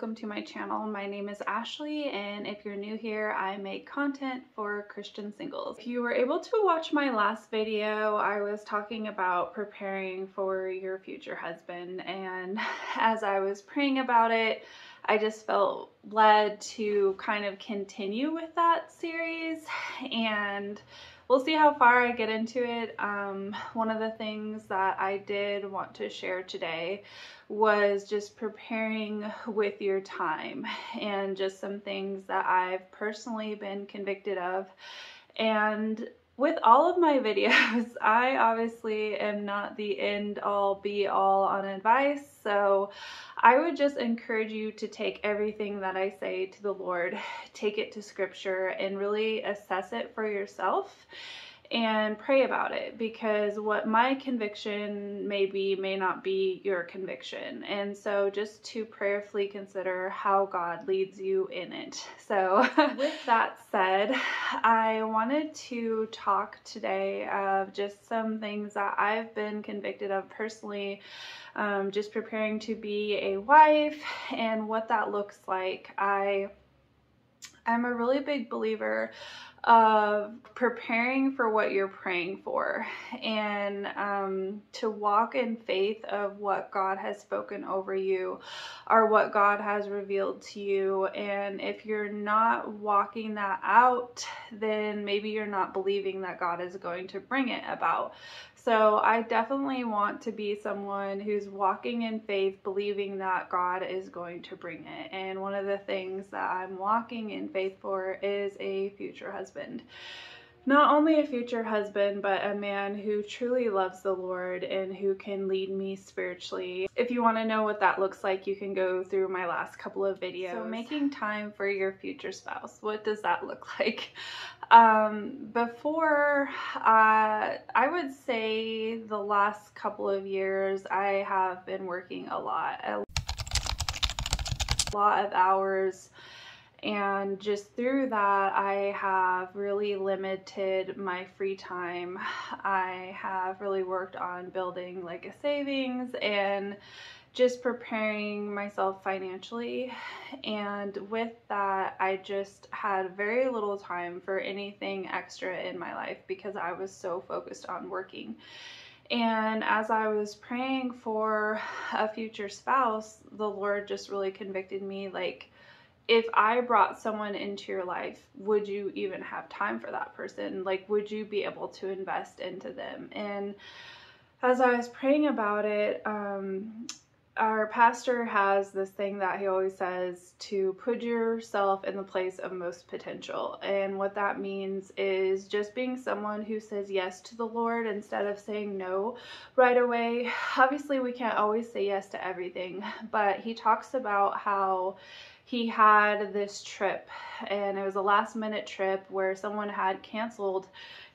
welcome to my channel. My name is Ashley, and if you're new here, I make content for Christian singles. If you were able to watch my last video, I was talking about preparing for your future husband, and as I was praying about it, I just felt led to kind of continue with that series, and we'll see how far I get into it. One of the things that I did want to share today was just preparing with your time and just some things that I've personally been convicted of. And with all of my videos, I obviously am not the end all be all on advice, so I would just encourage you to take everything that I say to the Lord, take it to scripture, and really assess it for yourself and pray about it, because what my conviction may be may not be your conviction. And so just to prayerfully consider how God leads you in it. So with that said, I wanted to talk today of just some things that I've been convicted of personally, just preparing to be a wife and what that looks like. I'm a really big believer of preparing for what you're praying for, and to walk in faith of what God has spoken over you or what God has revealed to you. And if you're not walking that out, then maybe you're not believing that God is going to bring it about. So I definitely want to be someone who's walking in faith, believing that God is going to bring it. And one of the things that I'm walking in faith for is a future husband. Not only a future husband, but a man who truly loves the Lord and who can lead me spiritually. If you want to know what that looks like, you can go through my last couple of videos. So making time for your future spouse, what does that look like? Before, I would say the last couple of years, I have been working a lot of hours. And just through that, I have really limited my free time. I have really worked on building like a savings and just preparing myself financially. And with that, I just had very little time for anything extra in my life because I was so focused on working. And as I was praying for a future spouse, the Lord just really convicted me, like, if I brought someone into your life, would you even have time for that person? Like, would you be able to invest into them? And as I was praying about it, our pastor has this thing that he always says, to put yourself in the place of most potential. And what that means is just being someone who says yes to the Lord instead of saying no right away. Obviously, we can't always say yes to everything, but he talks about how he had this trip, and it was a last minute trip where someone had canceled,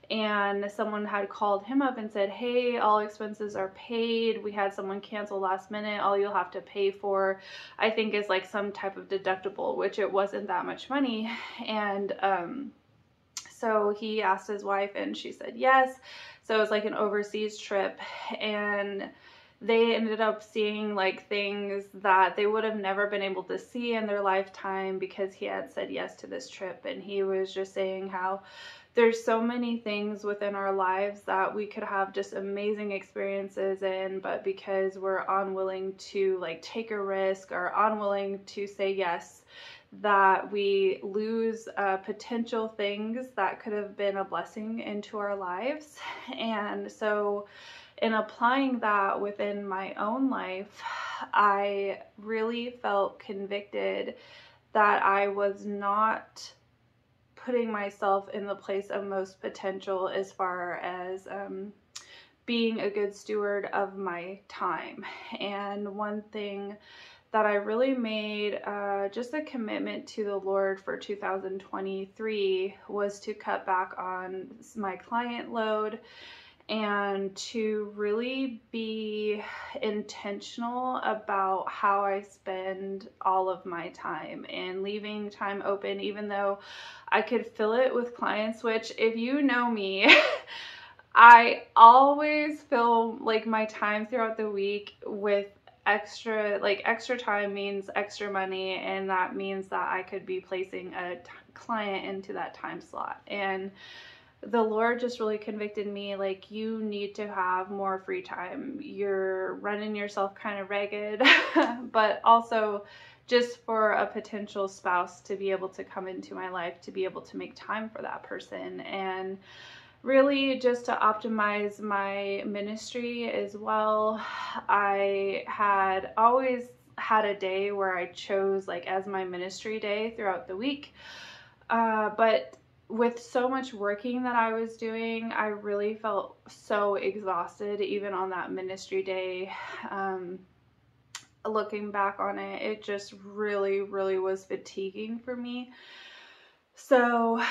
and someone had called him up and said, hey, all expenses are paid. We had someone cancel last minute. All you'll have to pay for, I think, is like some type of deductible, which it wasn't that much money. And so he asked his wife and she said yes. So it was like an overseas trip, and they ended up seeing like things that they would have never been able to see in their lifetime because he had said yes to this trip. And he was just saying how there's so many things within our lives that we could have just amazing experiences in, but because we're unwilling to like take a risk or unwilling to say yes, that we lose potential things that could have been a blessing into our lives. And so in applying that within my own life, I really felt convicted that I was not putting myself in the place of most potential as far as being a good steward of my time. And one thing that I really made just a commitment to the Lord for 2023 was to cut back on my client load and to really be intentional about how I spend all of my time and leaving time open, even though I could fill it with clients, which, if you know me, I always fill like my time throughout the week with extra time means extra money, and that means that I could be placing a client into that time slot. And the Lord just really convicted me, like, you need to have more free time. You're running yourself kind of ragged, but also just for a potential spouse to be able to come into my life, to be able to make time for that person, and really just to optimize my ministry as well. I had always had a day where I chose like as my ministry day throughout the week, but with so much working that I was doing, I really felt so exhausted even on that ministry day. Looking back on it, it just really, really was fatiguing for me. So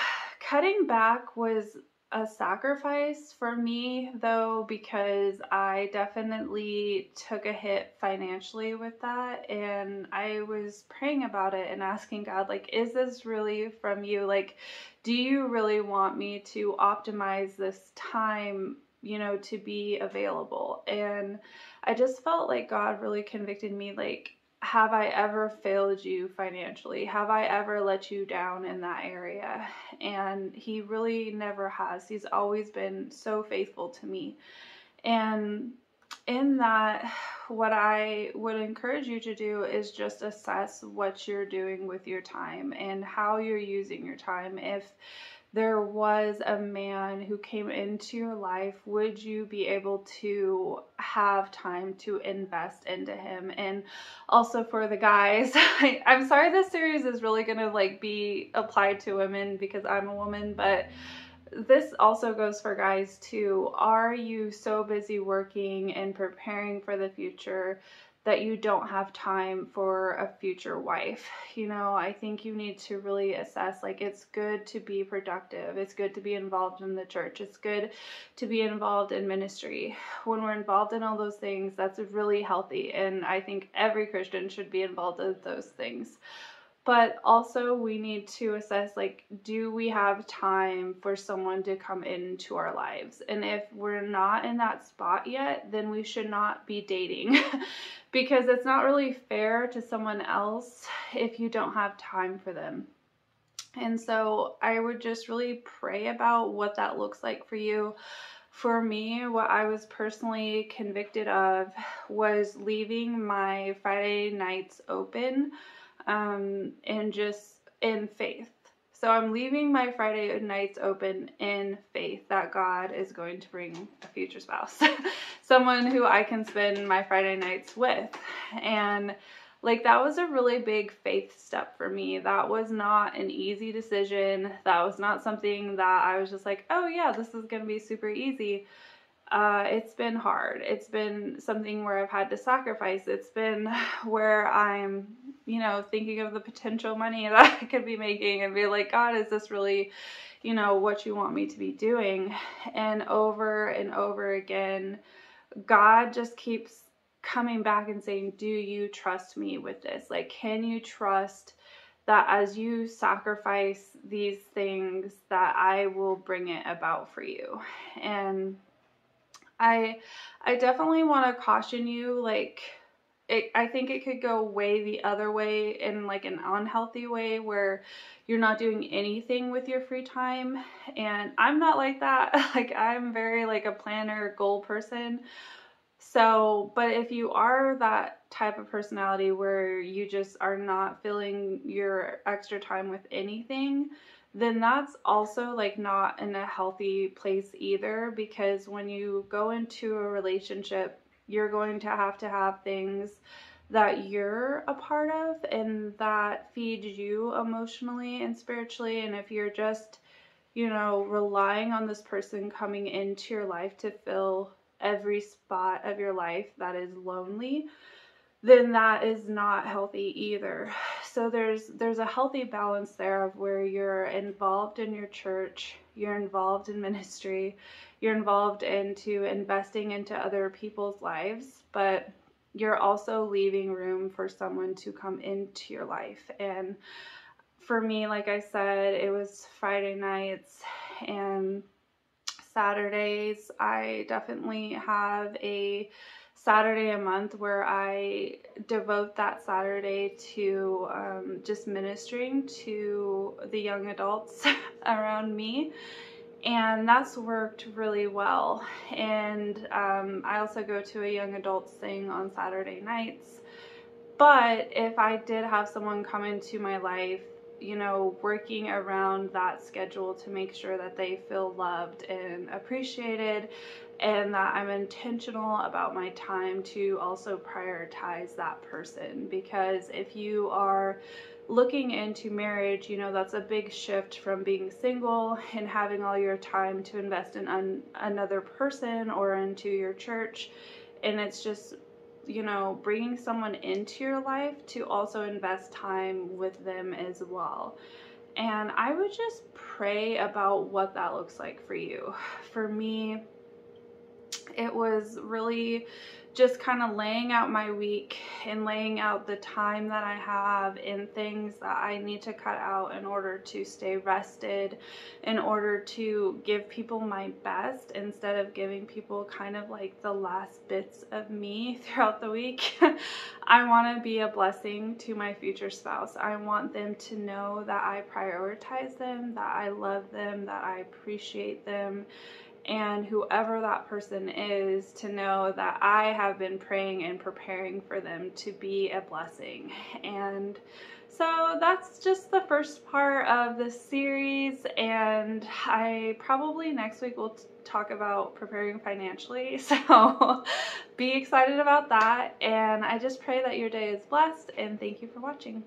cutting back was a sacrifice for me, though, because I definitely took a hit financially with that. And I was praying about it and asking God, like, is this really from you? Like, do you really want me to optimize this time, to be available? And I just felt like God really convicted me, like, have I ever failed you financially? Have I ever let you down in that area? And he really never has. He's always been so faithful to me. And in that, what I would encourage you to do is just assess what you're doing with your time and how you're using your time. If there was a man who came into your life, would you be able to have time to invest into him? And also for the guys, I'm sorry this series is really going to like be applied to women because I'm a woman, but this also goes for guys too. Are you so busy working and preparing for the future that you don't have time for a future wife? I think you need to really assess, like, it's good to be productive. It's good to be involved in the church. It's good to be involved in ministry. When we're involved in all those things, that's really healthy. And I think every Christian should be involved in those things. But also we need to assess, like, do we have time for someone to come into our lives? And if we're not in that spot yet, then we should not be dating because it's not really fair to someone else if you don't have time for them. And so I would just really pray about what that looks like for you. For me, what I was personally convicted of was leaving my Friday nights open, and just in faith. So I'm leaving my Friday nights open in faith that God is going to bring a future spouse, someone who I can spend my Friday nights with. And like, that was a really big faith step for me. That was not an easy decision. That was not something that I was just like, oh yeah, this is going to be super easy. It's been hard. It's been something where I've had to sacrifice. It's been where I'm, thinking of the potential money that I could be making and be like, God, is this really, what you want me to be doing? And over again, God just keeps coming back and saying, do you trust me with this? Like, can you trust that as you sacrifice these things, that I will bring it about for you? And I definitely want to caution you, like, I think it could go way the other way, in like an unhealthy way where you're not doing anything with your free time. And I'm not like that. Like, I'm very like a planner, goal person. So, but if you are that type of personality where you just are not filling your extra time with anything, then that's also like not in a healthy place either, because when you go into a relationship, you're going to have things that you're a part of and that feed you emotionally and spiritually. And if you're just, relying on this person coming into your life to fill every spot of your life that is lonely, then that is not healthy either. So there's a healthy balance there of where you're involved in your church, you're involved in ministry, you're involved into investing into other people's lives, but you're also leaving room for someone to come into your life. And for me, like I said, it was Friday nights, and Saturdays. I definitely have a Saturday a month where I devote that Saturday to just ministering to the young adults around me. And that's worked really well. And I also go to a young adults thing on Saturday nights. But if I did have someone come into my life, you know, working around that schedule to make sure that they feel loved and appreciated, and that I'm intentional about my time to also prioritize that person. Because if you are looking into marriage, you know, that's a big shift from being single and having all your time to invest in another person or into your church. And it's just, you know, bringing someone into your life to also invest time with them as well. And I would just pray about what that looks like for you. For me, it was really just kind of laying out my week and laying out the time that I have and things that I need to cut out in order to stay rested, in order to give people my best instead of giving people kind of like the last bits of me throughout the week. I want to be a blessing to my future spouse. I want them to know that I prioritize them, that I love them, that I appreciate them. And whoever that person is, to know that I have been praying and preparing for them to be a blessing. And so that's just the first part of the series, and I probably next week will talk about preparing financially, so be excited about that. And I just pray that your day is blessed, and thank you for watching.